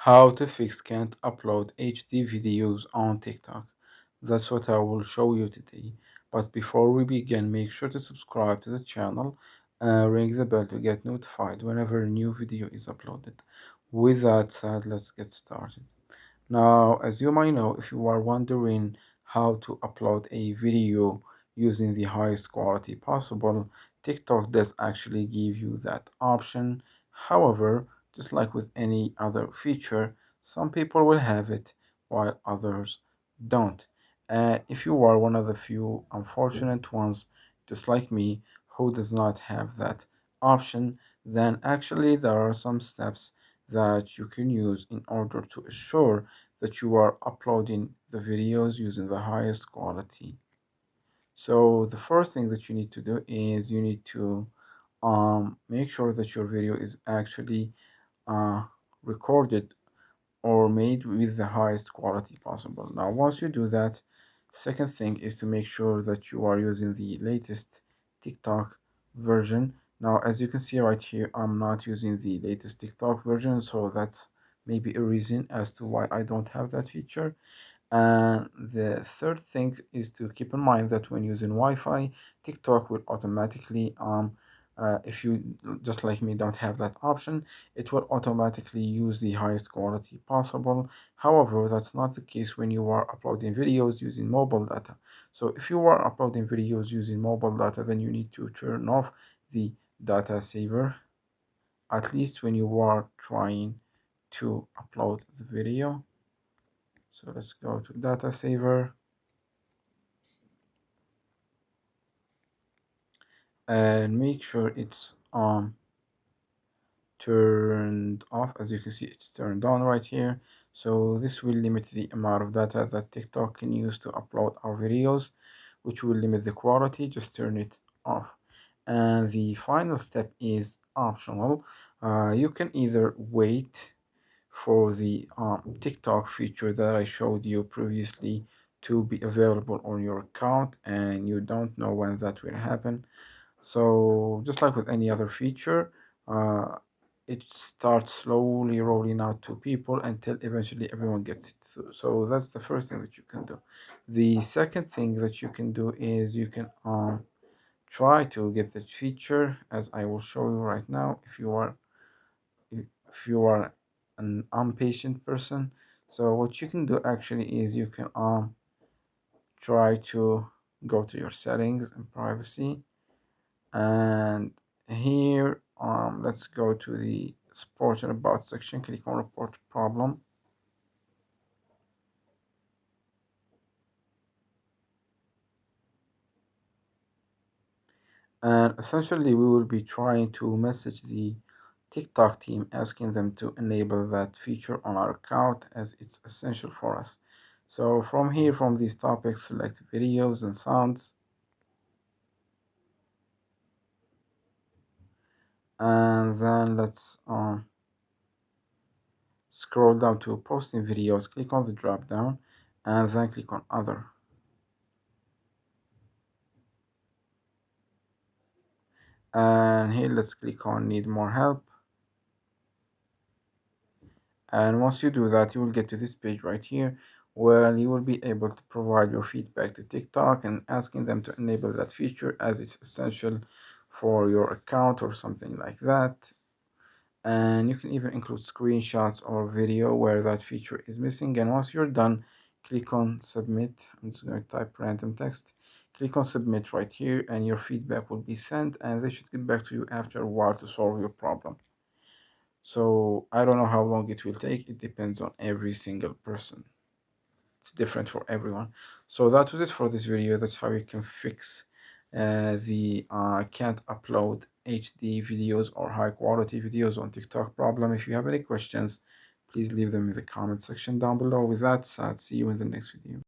How to fix can't upload HD videos on TikTok. That's what I will show you today. But before we begin, make sure to subscribe to the channel and ring the bell to get notified whenever a new video is uploaded. With that said, let's get started. Now, as you might know, if you are wondering how to upload a video using the highest quality possible, TikTok does actually give you that option. However, just like with any other feature, some people will have it while others don't. And if you are one of the few unfortunate ones, just like me, who does not have that option, then actually there are some steps that you can use in order to assure that you are uploading the videos using the highest quality. So the first thing that you need to do is you need to make sure that your video is actually uh, recorded or made with the highest quality possible. Now, once you do that, second thing is to make sure that you are using the latest TikTok version. Now, as you can see right here, I'm not using the latest TikTok version, so that's maybe a reason as to why I don't have that feature. And the third thing is to keep in mind that when using Wi-Fi, TikTok will automatically, if you just like me don't have that option, it will automatically use the highest quality possible. However, that's not the case when you are uploading videos using mobile data. So if you are uploading videos using mobile data, then you need to turn off the data saver, at least when you are trying to upload the video. So let's go to data saver and make sure it's turned off. As you can see, it's turned on right here. So this will limit the amount of data that TikTok can use to upload our videos, which will limit the quality. Just turn it off. And the final step is optional. You can either wait for the TikTok feature that I showed you previously to be available on your account, and you don't know when that will happen. So just like with any other feature, uh, it starts slowly rolling out to people until eventually everyone gets it. So that's the first thing that you can do. The second thing that you can do is you can try to get the feature, as I will show you right now. If you are an impatient person, so what you can do actually is you can try to go to your settings and privacy, and here let's go to the support and about section, click on report problem, and essentially we will be trying to message the TikTok team asking them to enable that feature on our account as it's essential for us. So from here, from these topics, select videos and sounds, and then let's scroll down to posting videos, click on the drop down, and then click on other. And here let's click on need more help. And once you do that, you will get to this page right here where you will be able to provide your feedback to TikTok and asking them to enable that feature as it's essential for your account or something like that. And you can even include screenshots or video where that feature is missing. And once you're done, click on submit. I'm just going to type random text. Click on submit right here, and your feedback will be sent, and they should get back to you after a while to solve your problem. So I don't know how long it will take. It depends on every single person. It's different for everyone. So that was it for this video. That's how you can fix the can't upload HD videos or high quality videos on TikTok problem. If you have any questions, please leave them in the comment section down below. With that said, see you in the next video.